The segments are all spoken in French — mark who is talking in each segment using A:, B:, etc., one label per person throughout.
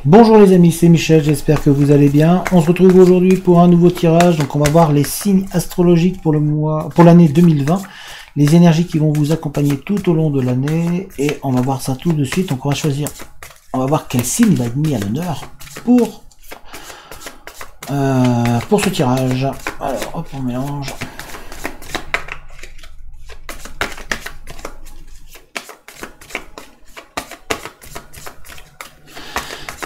A: Bonjour les amis, c'est Michel, j'espère que vous allez bien. On se retrouve aujourd'hui pour un nouveau tirage. Donc on va voir les signes astrologiques pour l'année 2020, les énergies qui vont vous accompagner tout au long de l'année, et on va voir ça tout de suite. Donc on va choisir, on va voir quel signe va être mis à l'honneur pour ce tirage. Alors hop, on mélange.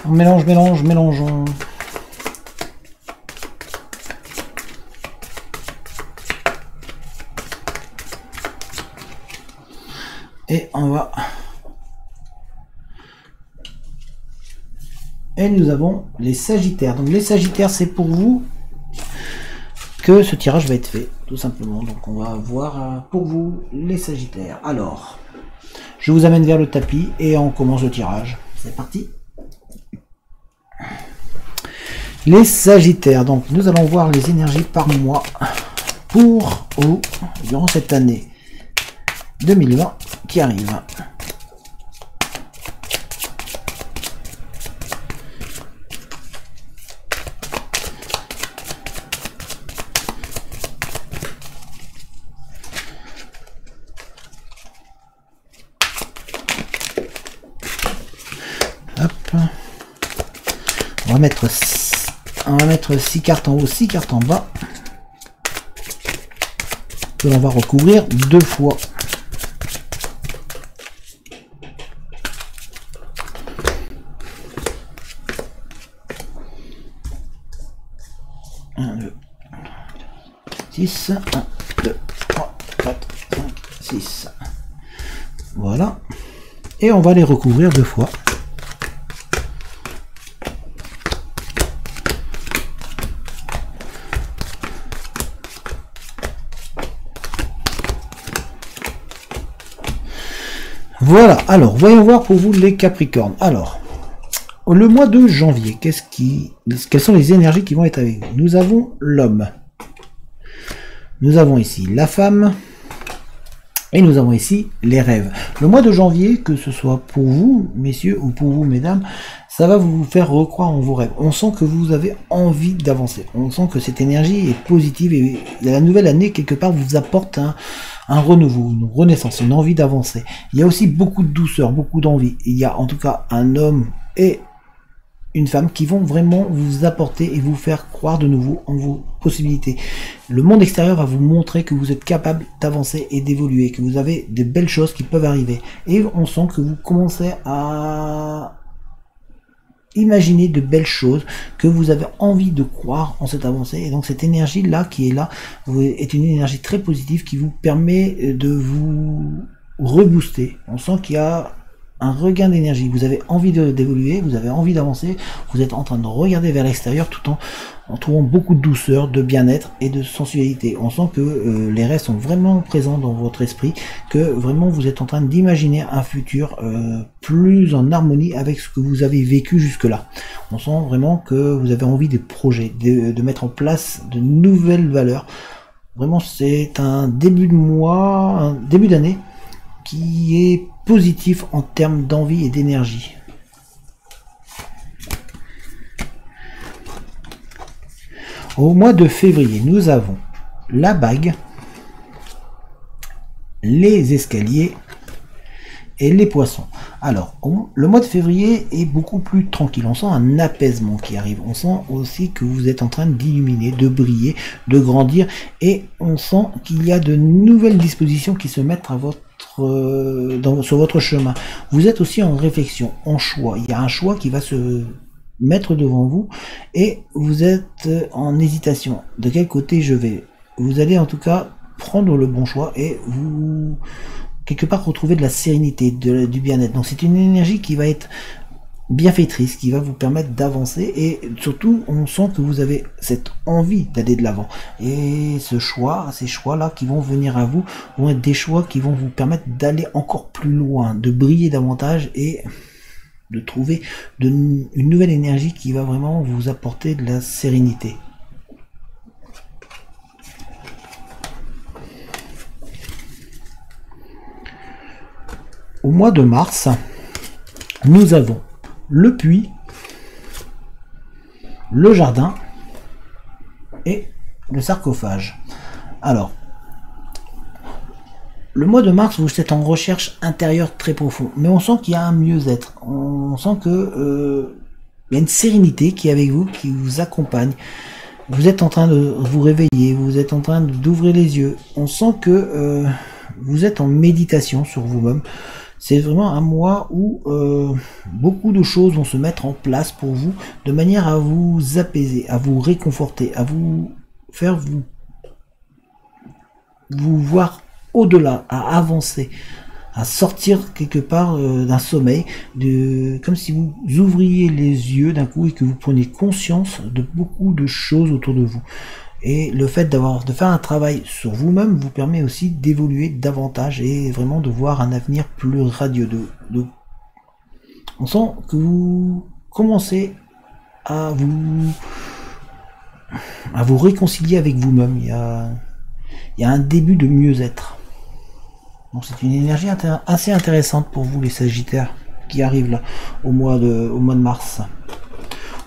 A: On mélangeons. Et on va... Et nous avons les Sagittaires. Donc les Sagittaires, c'est pour vous que ce tirage va être fait, tout simplement. Donc on va voir pour vous les Sagittaires. Alors, je vous amène vers le tapis et on commence le tirage. C'est parti. Les Sagittaires, donc nous allons voir les énergies par mois pour vous durant cette année 2020 qui arrive. Hop. On va mettre 6 cartes en haut, 6 cartes en bas, que l'on va recouvrir 2 fois. Un, 2, 6, 1, 2, 3, 4, 5, 6. Voilà. Et on va les recouvrir 2 fois. Voilà, alors voyons voir pour vous les Capricornes. Alors, le mois de janvier, quelles sont les énergies qui vont être avec vous? Nous avons l'homme, nous avons ici la femme, et nous avons ici les rêves. Le mois de janvier, que ce soit pour vous, messieurs, ou pour vous, mesdames, ça va vous faire recroire en vos rêves. On sent que vous avez envie d'avancer. On sent que cette énergie est positive et la nouvelle année, quelque part, vous apporte un renouveau, une renaissance, une envie d'avancer. Il y a aussi beaucoup de douceur, beaucoup d'envie. Il y a en tout cas un homme et une femme qui vont vraiment vous apporter et vous faire croire de nouveau en vos possibilités. Le monde extérieur va vous montrer que vous êtes capable d'avancer et d'évoluer, que vous avez des belles choses qui peuvent arriver. Et on sent que vous commencez à imaginer de belles choses, que vous avez envie de croire en cette avancée. Et donc cette énergie là qui est là est une énergie très positive qui vous permet de vous rebooster. On sent qu'il y a un regain d'énergie, vous avez envie d'évoluer, vous avez envie d'avancer, vous êtes en train de regarder vers l'extérieur tout en trouvant beaucoup de douceur, de bien-être et de sensualité. On sent que les rêves sont vraiment présents dans votre esprit, que vraiment vous êtes en train d'imaginer un futur plus en harmonie avec ce que vous avez vécu jusque-là. On sent vraiment que vous avez envie de projets, de mettre en place de nouvelles valeurs. Vraiment, c'est un début de mois, un début d'année qui est positif en termes d'envie et d'énergie. Au mois de février, nous avons la bague, les escaliers et les poissons. Alors, le mois de février est beaucoup plus tranquille. On sent un apaisement qui arrive. On sent aussi que vous êtes en train d'illuminer, de briller, de grandir. Et on sent qu'il y a de nouvelles dispositions qui se mettent à sur votre chemin. Vous êtes aussi en réflexion, en choix. Il y a un choix qui va se mettre devant vous et vous êtes en hésitation. De quel côté je vais? Vous allez en tout cas prendre le bon choix et vous quelque part retrouver de la sérénité, du bien-être. Donc c'est une énergie qui va être bienfaitrice, qui va vous permettre d'avancer et surtout on sent que vous avez cette envie d'aller de l'avant. Et ces choix-là qui vont venir à vous vont être des choix qui vont vous permettre d'aller encore plus loin, de briller davantage et de trouver une nouvelle énergie qui va vraiment vous apporter de la sérénité. Au mois de mars, nous avons le puits, le jardin et le sarcophage. Alors, le mois de mars, vous êtes en recherche intérieure très profonde, mais on sent qu'il y a un mieux-être. On sent que il y a une sérénité qui est avec vous, qui vous accompagne. Vous êtes en train de vous réveiller, vous êtes en train d'ouvrir les yeux. On sent que vous êtes en méditation sur vous-même. C'est vraiment un mois où beaucoup de choses vont se mettre en place pour vous, de manière à vous apaiser, à vous réconforter, à vous faire vous voir au-delà, à avancer, à sortir quelque part d'un sommeil, comme si vous ouvriez les yeux d'un coup et que vous preniez conscience de beaucoup de choses autour de vous. Et le fait de faire un travail sur vous-même vous permet aussi d'évoluer davantage et vraiment de voir un avenir plus radieux. On sent que vous commencez à vous réconcilier avec vous-même. Il y a un début de mieux-être. Donc c'est une énergie assez intéressante pour vous les Sagittaires qui arrivent là au mois de mars.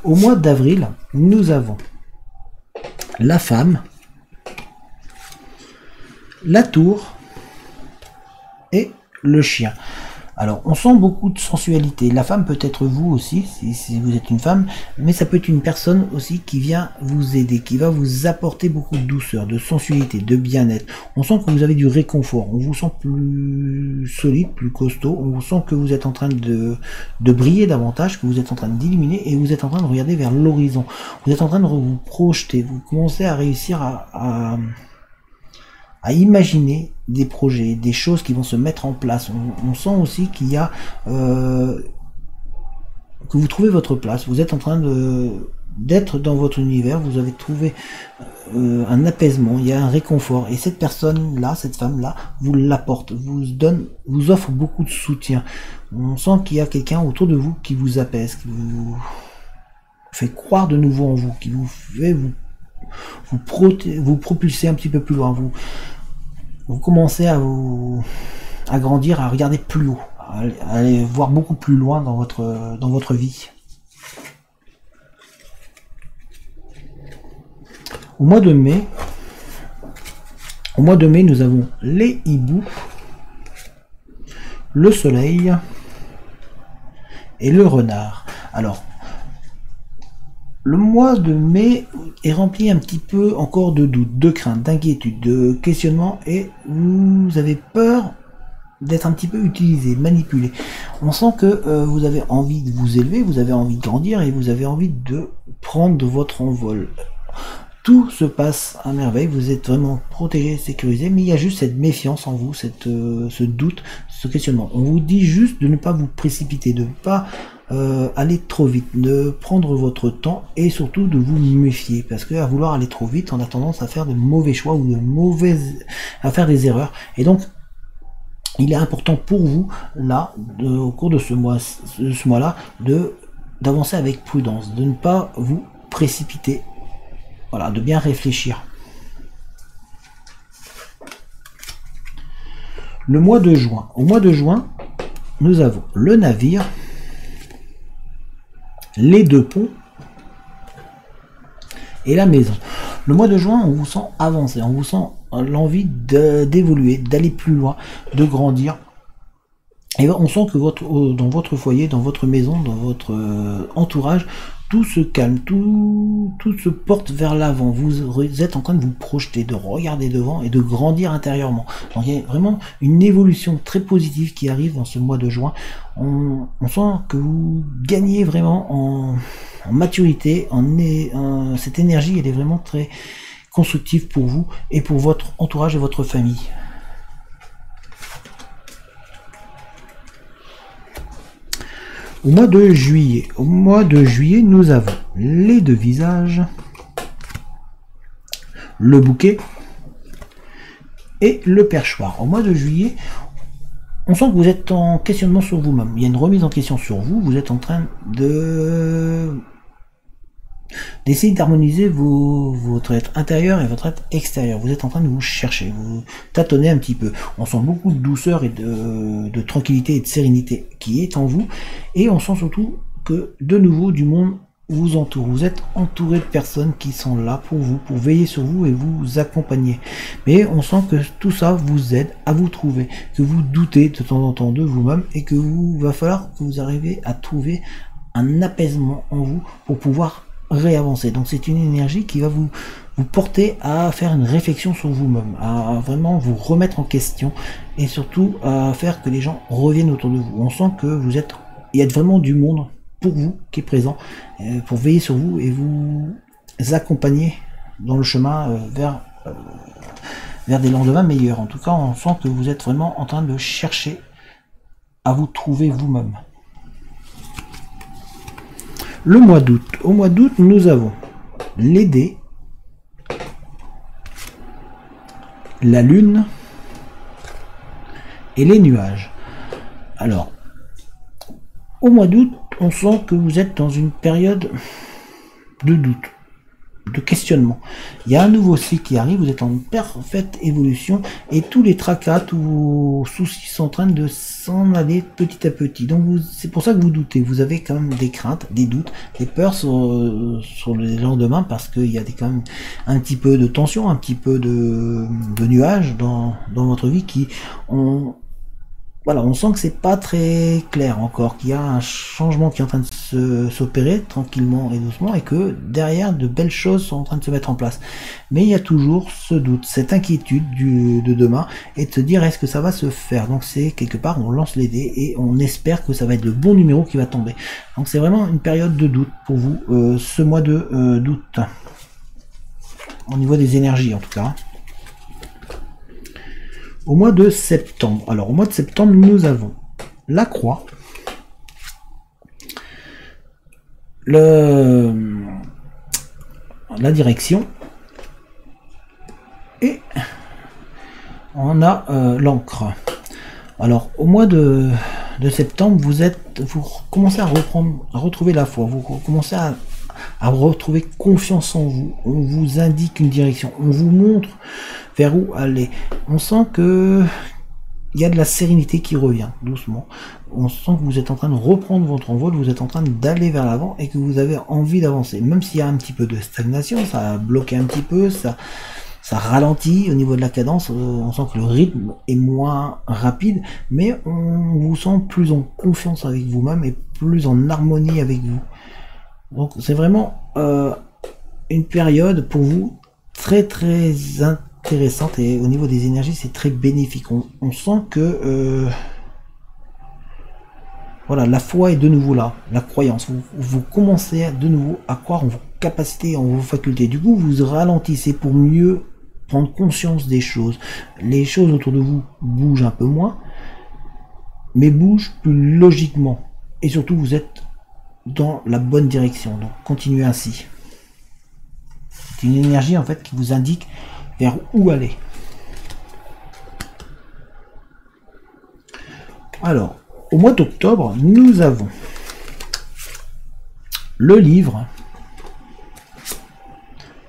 A: Au mois d'avril, nous avons la femme, la tour et le chien. Alors, on sent beaucoup de sensualité. La femme peut être vous aussi, si vous êtes une femme, mais ça peut être une personne aussi qui vient vous aider, qui va vous apporter beaucoup de douceur, de sensualité, de bien-être. On sent que vous avez du réconfort, on vous sent plus solide, plus costaud, on vous sent que vous êtes en train de briller davantage, que vous êtes en train d'illuminer et vous êtes en train de regarder vers l'horizon. Vous êtes en train de vous projeter, vous commencez à réussir à imaginer des projets, des choses qui vont se mettre en place. On sent aussi qu'il y a que vous trouvez votre place. Vous êtes en train d'être dans votre univers. Vous avez trouvé un apaisement. Il y a un réconfort. Et cette personne-là, cette femme-là, vous l'apporte, vous offre beaucoup de soutien. On sent qu'il y a quelqu'un autour de vous qui vous apaise, qui vous fait croire de nouveau en vous, qui vous fait vous propulser un petit peu plus loin. Vous commencez à grandir, à regarder plus haut, à aller voir beaucoup plus loin dans votre vie. Au mois de mai, nous avons les hiboux, le soleil et le renard. Alors, le mois de mai est rempli un petit peu encore de doutes, de craintes, d'inquiétudes, de questionnements et vous avez peur d'être un petit peu utilisé, manipulé. On sent que vous avez envie de vous élever, vous avez envie de grandir et vous avez envie de prendre votre envol. Tout se passe à merveille, vous êtes vraiment protégé, sécurisé, mais il y a juste cette méfiance en vous, ce doute, ce questionnement. On vous dit juste de ne pas vous précipiter, de ne pas aller trop vite, de prendre votre temps et surtout de vous méfier, parce que à vouloir aller trop vite, on a tendance à faire de mauvais choix ou à faire des erreurs. Et donc, il est important pour vous, là, au cours de ce mois-là, d'avancer avec prudence, de ne pas vous précipiter. Voilà, de bien réfléchir. Le mois de juin. Au mois de juin, nous avons le navire, les deux ponts et la maison. Le mois de juin, on vous sent avancer, on vous sent l'envie d'évoluer, d'aller plus loin, de grandir. Et on sent que dans votre foyer, dans votre maison, dans votre entourage, tout se calme, tout se porte vers l'avant. Vous êtes en train de vous projeter, de regarder devant et de grandir intérieurement. Donc il y a vraiment une évolution très positive qui arrive dans ce mois de juin. On sent que vous gagnez vraiment en maturité, cette énergie, elle est vraiment très constructive pour vous et pour votre entourage et votre famille. Au mois de juillet, nous avons les deux visages, le bouquet et le perchoir. Au mois de juillet, on sent que vous êtes en questionnement sur vous-même. Il y a une remise en question sur vous. Vous êtes en train d'essayer d'harmoniser votre être intérieur et votre être extérieur. Vous êtes en train de vous chercher, vous tâtonnez un petit peu. On sent beaucoup de douceur et de tranquillité et de sérénité qui est en vous. Et on sent surtout que de nouveau du monde vous entoure. Vous êtes entouré de personnes qui sont là pour vous, pour veiller sur vous et vous accompagner. Mais on sent que tout ça vous aide à vous trouver, que vous doutez de temps en temps de vous-même et que va falloir que vous arriviez à trouver un apaisement en vous pour pouvoir réavancer. Donc c'est une énergie qui va vous porter à faire une réflexion sur vous-même, à vraiment vous remettre en question et surtout à faire que les gens reviennent autour de vous. On sent que il y a vraiment du monde pour vous qui est présent, pour veiller sur vous et vous accompagner dans le chemin vers des lendemains meilleurs. En tout cas, on sent que vous êtes vraiment en train de chercher à vous trouver vous-même. Le mois d'août. Au mois d'août, nous avons les dés, la lune et les nuages. Alors, au mois d'août, on sent que vous êtes dans une période de doute, de questionnement. Il y a un nouveau cycle qui arrive, vous êtes en parfaite évolution et tous les tracas, tous vos soucis sont en train de s'en aller petit à petit. Donc c'est pour ça que vous doutez, vous avez quand même des craintes, des doutes, des peurs sur les lendemains parce qu'il y a quand même un petit peu de tension, un petit peu de nuages dans votre vie qui ont... Voilà, on sent que c'est pas très clair encore, qu'il y a un changement qui est en train de s'opérer tranquillement et doucement et que derrière de belles choses sont en train de se mettre en place. Mais il y a toujours ce doute, cette inquiétude de demain et de se dire est-ce que ça va se faire. Donc c'est quelque part on lance les dés et on espère que ça va être le bon numéro qui va tomber. Donc c'est vraiment une période de doute pour vous ce mois de d'août. Au niveau des énergies en tout cas. Au mois de septembre. Alors, au mois de septembre, nous avons la croix, la direction, et on a l'encre. Alors, au mois de septembre, vous commencez à retrouver la foi, vous commencez à retrouver confiance en vous, on vous indique une direction, on vous montre vers où aller. On sent que il y a de la sérénité qui revient doucement. On sent que vous êtes en train de reprendre votre envol, vous êtes en train d'aller vers l'avant et que vous avez envie d'avancer. Même s'il y a un petit peu de stagnation, ça a bloqué un petit peu, ça ralentit au niveau de la cadence, on sent que le rythme est moins rapide, mais on vous sent plus en confiance avec vous-même et plus en harmonie avec vous. Donc c'est vraiment une période pour vous très intéressante et au niveau des énergies c'est très bénéfique. On sent que voilà, la foi est de nouveau là, la croyance. Vous commencez de nouveau à croire en vos capacités, en vos facultés. Du coup vous ralentissez pour mieux prendre conscience des choses. Les choses autour de vous bougent un peu moins, mais bougent plus logiquement. Et surtout vous êtes dans la bonne direction, donc continuez ainsi. C'est une énergie en fait qui vous indique vers où aller. Alors, au mois d'octobre, nous avons le livre,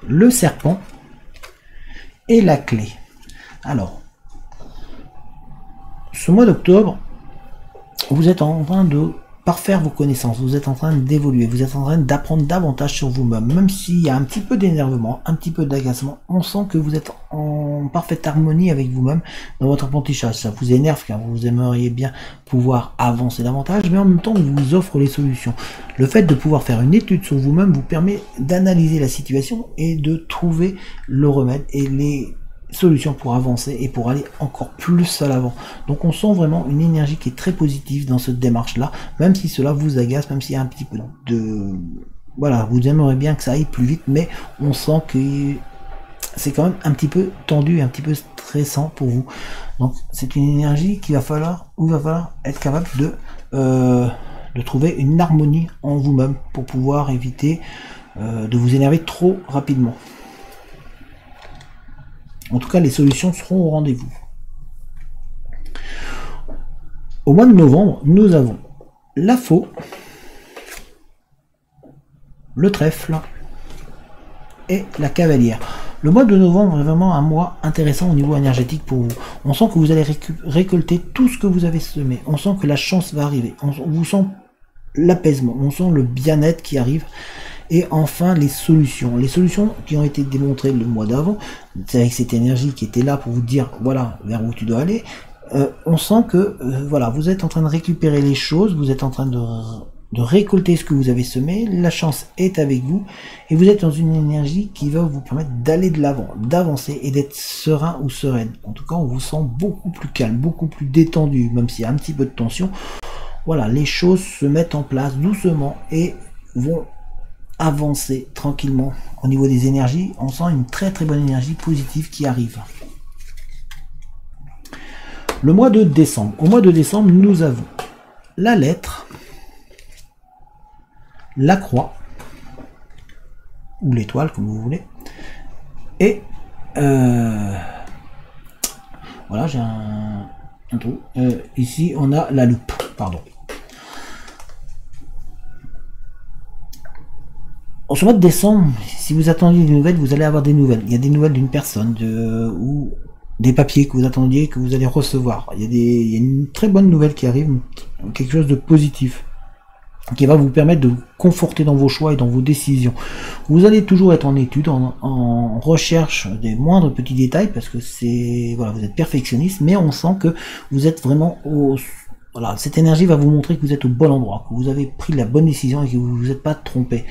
A: le serpent et la clé. Alors, ce mois d'octobre, vous êtes en train de parfaire vos connaissances, vous êtes en train d'évoluer, vous êtes en train d'apprendre davantage sur vous-même, même s'il y a un petit peu d'énervement, un petit peu d'agacement, on sent que vous êtes en parfaite harmonie avec vous-même dans votre apprentissage. Ça vous énerve car vous aimeriez bien pouvoir avancer davantage, mais en même temps on vous offre les solutions. Le fait de pouvoir faire une étude sur vous-même vous permet d'analyser la situation et de trouver le remède et les solution pour avancer et pour aller encore plus à l'avant. Donc on sent vraiment une énergie qui est très positive dans cette démarche là, même si cela vous agace, même s'il y a un petit peu de... Voilà, vous aimeriez bien que ça aille plus vite, mais on sent que c'est quand même un petit peu tendu, un petit peu stressant pour vous. Donc c'est une énergie qu'il va falloir, où il va falloir être capable de trouver une harmonie en vous-même pour pouvoir éviter de vous énerver trop rapidement. En tout cas, les solutions seront au rendez-vous. Au mois de novembre, nous avons la faux, le trèfle et la cavalière. Le mois de novembre est vraiment un mois intéressant au niveau énergétique pour vous. On sent que vous allez récolter tout ce que vous avez semé. On sent que la chance va arriver. On vous sent l'apaisement, on sent le bien-être qui arrive. Et enfin, les solutions. Les solutions qui ont été démontrées le mois d'avant, c'est avec cette énergie qui était là pour vous dire, voilà, vers où tu dois aller. On sent que, voilà, vous êtes en train de récupérer les choses, vous êtes en train de récolter ce que vous avez semé, la chance est avec vous, et vous êtes dans une énergie qui va vous permettre d'aller de l'avant, d'avancer et d'être serein ou sereine. En tout cas, on vous sent beaucoup plus calme, beaucoup plus détendu, même s'il y a un petit peu de tension. Voilà, les choses se mettent en place doucement et vont avancer tranquillement. Au niveau des énergies, on sent une très très bonne énergie positive qui arrive. Le mois de décembre. Au mois de décembre, nous avons la lettre, la croix, ou l'étoile, comme vous voulez, et voilà, j'ai un trou. Ici, on a la loupe, pardon. En ce mois de décembre, si vous attendiez des nouvelles, vous allez avoir des nouvelles. Il y a des nouvelles d'une personne, ou des papiers que vous attendiez, que vous allez recevoir. Il y a une très bonne nouvelle qui arrive, quelque chose de positif, qui va vous permettre de vous conforter dans vos choix et dans vos décisions. Vous allez toujours être en étude, en recherche des moindres petits détails, parce que c'est, voilà, vous êtes perfectionniste, mais on sent que vous êtes vraiment voilà, cette énergie va vous montrer que vous êtes au bon endroit, que vous avez pris la bonne décision et que vous ne vous êtes pas trompé,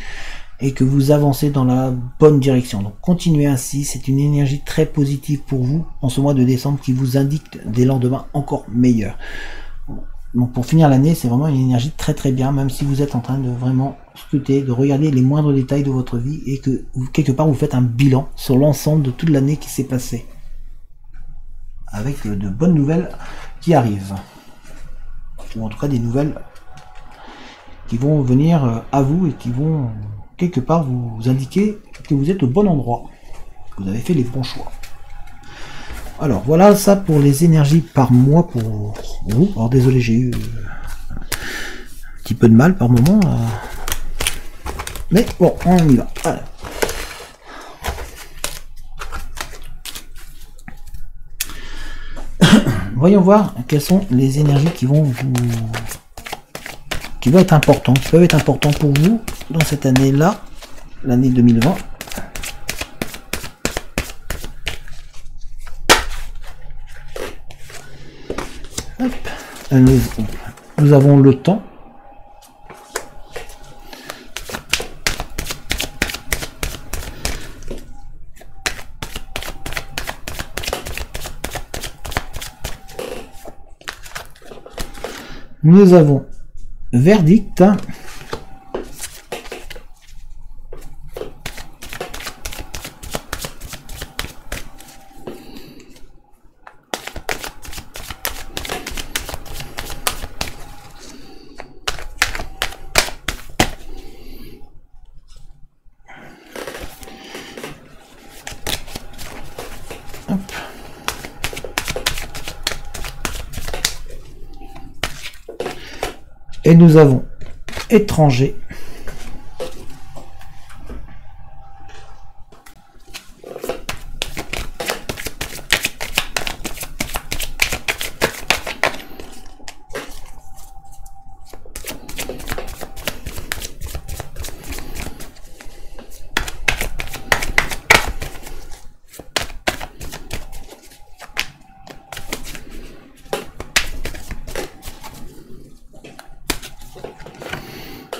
A: et que vous avancez dans la bonne direction. Donc continuez ainsi, c'est une énergie très positive pour vous en ce mois de décembre qui vous indique des lendemains encore meilleurs. Donc pour finir l'année, c'est vraiment une énergie très très bien, même si vous êtes en train de vraiment scruter, de regarder les moindres détails de votre vie et que quelque part vous faites un bilan sur l'ensemble de toute l'année qui s'est passée. Avec de bonnes nouvelles qui arrivent. Ou en tout cas des nouvelles qui vont venir à vous et qui vont quelque part vous indiquer que vous êtes au bon endroit, que vous avez fait les bons choix. Alors voilà ça pour les énergies par mois pour vous. Alors désolé, j'ai eu un petit peu de mal par moment, mais bon, on y va. Voilà. Voyons voir quelles sont les énergies qui vont être importantes, qui peuvent être importantes pour vous dans cette année-là, l'année 2020. Hop. Nous avons le temps. Nous avons verdict. Hop. Et nous avons étranger.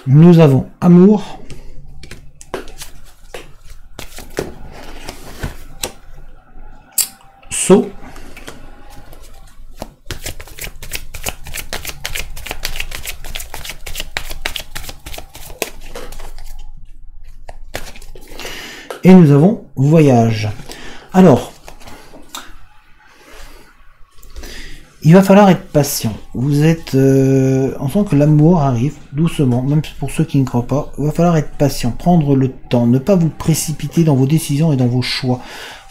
A: Nous avons amour. Sceau. Et nous avons voyage. Alors, il va falloir être patient. Vous êtes, on sent que l'amour arrive doucement, même pour ceux qui ne croient pas. Il va falloir être patient, prendre le temps, ne pas vous précipiter dans vos décisions et dans vos choix.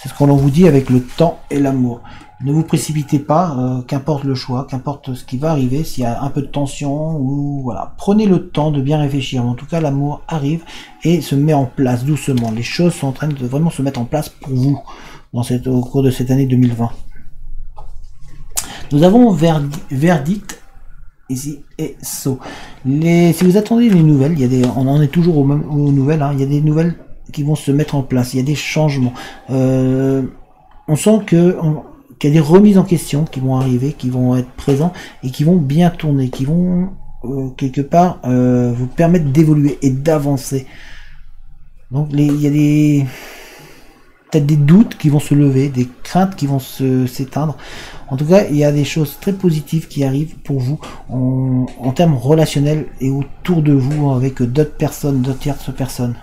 A: C'est ce qu'on vous dit avec le temps et l'amour. Ne vous précipitez pas, qu'importe le choix, qu'importe ce qui va arriver, s'il y a un peu de tension, ou voilà. Prenez le temps de bien réfléchir. En tout cas, l'amour arrive et se met en place doucement. Les choses sont en train de vraiment se mettre en place pour vous au cours de cette année 2020. Nous avons verdict ici et saut. Si vous attendez les nouvelles, il y a des, on en est toujours aux nouvelles, hein, il y a des nouvelles qui vont se mettre en place, il y a des changements. On sent qu'il y a des remises en question qui vont arriver, qui vont être présents et qui vont bien tourner, qui vont quelque part vous permettre d'évoluer et d'avancer. Donc il y a peut-être des doutes qui vont se lever, des craintes qui vont s'éteindre. En tout cas, il y a des choses très positives qui arrivent pour vous en termes relationnels et autour de vous avec d'autres personnes, d'autres tierces personnes.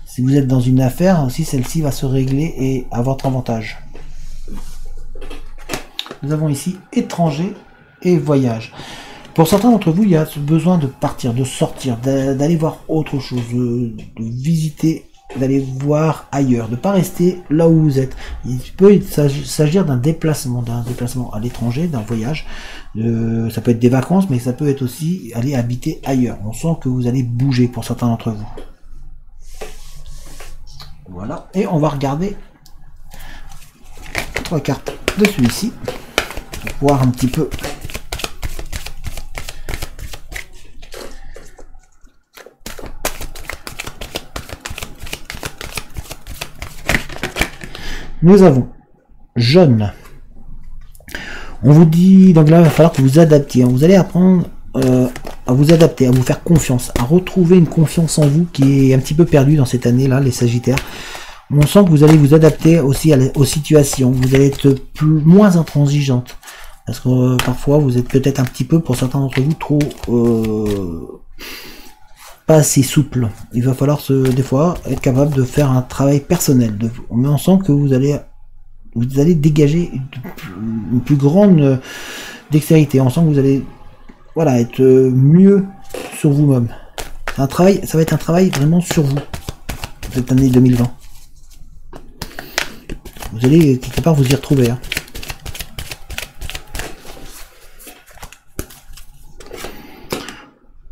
A: Si vous êtes dans une affaire, aussi celle-ci va se régler et à votre avantage. Nous avons ici étranger et voyage. Pour certains d'entre vous, il y a ce besoin de partir, de sortir, d'aller voir autre chose, de visiter, d'aller voir ailleurs, de ne pas rester là où vous êtes. Il peut s'agir d'un déplacement à l'étranger, d'un voyage. Ça peut être des vacances, mais ça peut être aussi aller habiter ailleurs. On sent que vous allez bouger pour certains d'entre vous. Voilà, et on va regarder 3 cartes de celui-ci pour voir un petit peu. Nous avons jaune. On vous dit, donc là, il va falloir que vous adaptiez. Vous allez apprendre à vous adapter, à vous faire confiance, à retrouver une confiance en vous qui est un petit peu perdue dans cette année-là, les Sagittaires. On sent que vous allez vous adapter aussi aux situations. Vous allez être moins intransigeante. Parce que parfois, vous êtes peut-être un petit peu, pour certains d'entre vous, trop... pas assez souple. Il va falloir des fois être capable de faire un travail personnel de vous. Mais on sent que vous allez dégager une plus grande dextérité. On sent que vous allez être mieux sur vous-même. Ça va être un travail vraiment sur vous cette année 2020. Vous allez quelque part vous y retrouver. Hein.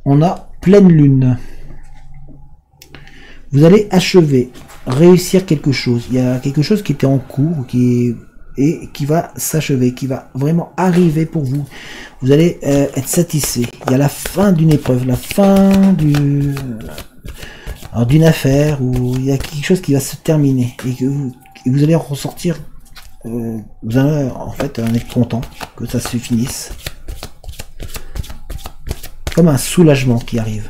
A: On a pleine lune. Vous allez achever, réussir quelque chose. Il y a quelque chose qui était en cours, qui va s'achever, qui va vraiment arriver pour vous. Vous allez être satisfait. Il y a la fin d'une épreuve, la fin d'une affaire, où il y a quelque chose qui va se terminer et que vous allez ressortir. Vous allez en fait en être content que ça se finisse. Comme un soulagement qui arrive.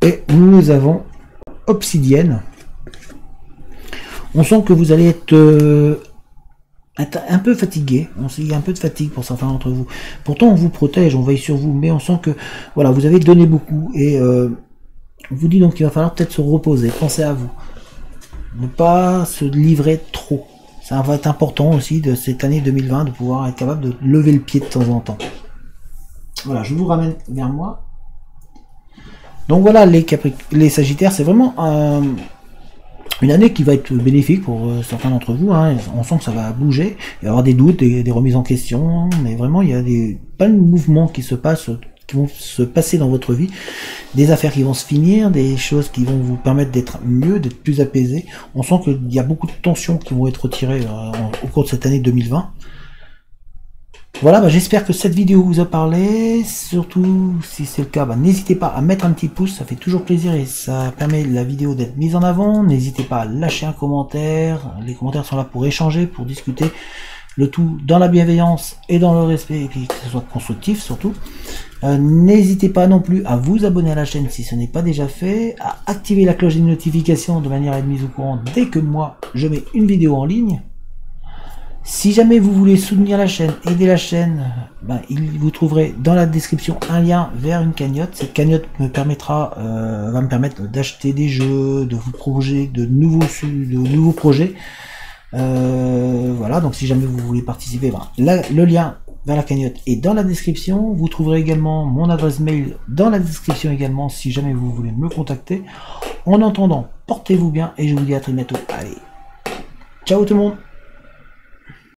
A: Et nous avons obsidienne. On sent que vous allez être un peu fatigué. Il y a un peu de fatigue pour certains d'entre vous. Pourtant, on vous protège, on veille sur vous, mais on sent que voilà, vous avez donné beaucoup et on vous dit donc qu'il va falloir peut-être se reposer. Pensez à vous. Ne pas se livrer trop. Ça va être important aussi de cette année 2020 de pouvoir être capable de lever le pied de temps en temps. Voilà, je vous ramène vers moi. Donc voilà, les Sagittaires, c'est vraiment une année qui va être bénéfique pour certains d'entre vous. Hein. On sent que ça va bouger, il va y avoir des doutes, des remises en question, mais vraiment il y a plein de mouvements qui vont se passer dans votre vie, des affaires qui vont se finir, des choses qui vont vous permettre d'être mieux, d'être plus apaisé. On sent qu'il y a beaucoup de tensions qui vont être retirées au cours de cette année 2020. Voilà, j'espère que cette vidéo vous a parlé. Surtout, si c'est le cas, n'hésitez pas à mettre un petit pouce, ça fait toujours plaisir et ça permet la vidéo d'être mise en avant. N'hésitez pas à lâcher un commentaire. Les commentaires sont là pour échanger, pour discuter. Le tout dans la bienveillance et dans le respect, et puis que ce soit constructif surtout. N'hésitez pas non plus à vous abonner à la chaîne si ce n'est pas déjà fait, à activer la cloche des notifications de manière à être mise au courant dès que moi je mets une vidéo en ligne. Si jamais vous voulez soutenir la chaîne, aider la chaîne, vous trouverez dans la description un lien vers une cagnotte. Cette cagnotte va me permettre d'acheter des jeux, de vous proposer de nouveaux projets. Voilà, donc si jamais vous voulez participer, le lien vers la cagnotte est dans la description. Vous trouverez également mon adresse mail dans la description également si jamais vous voulez me contacter. En attendant, portez-vous bien et je vous dis à très bientôt. Allez, ciao tout le monde.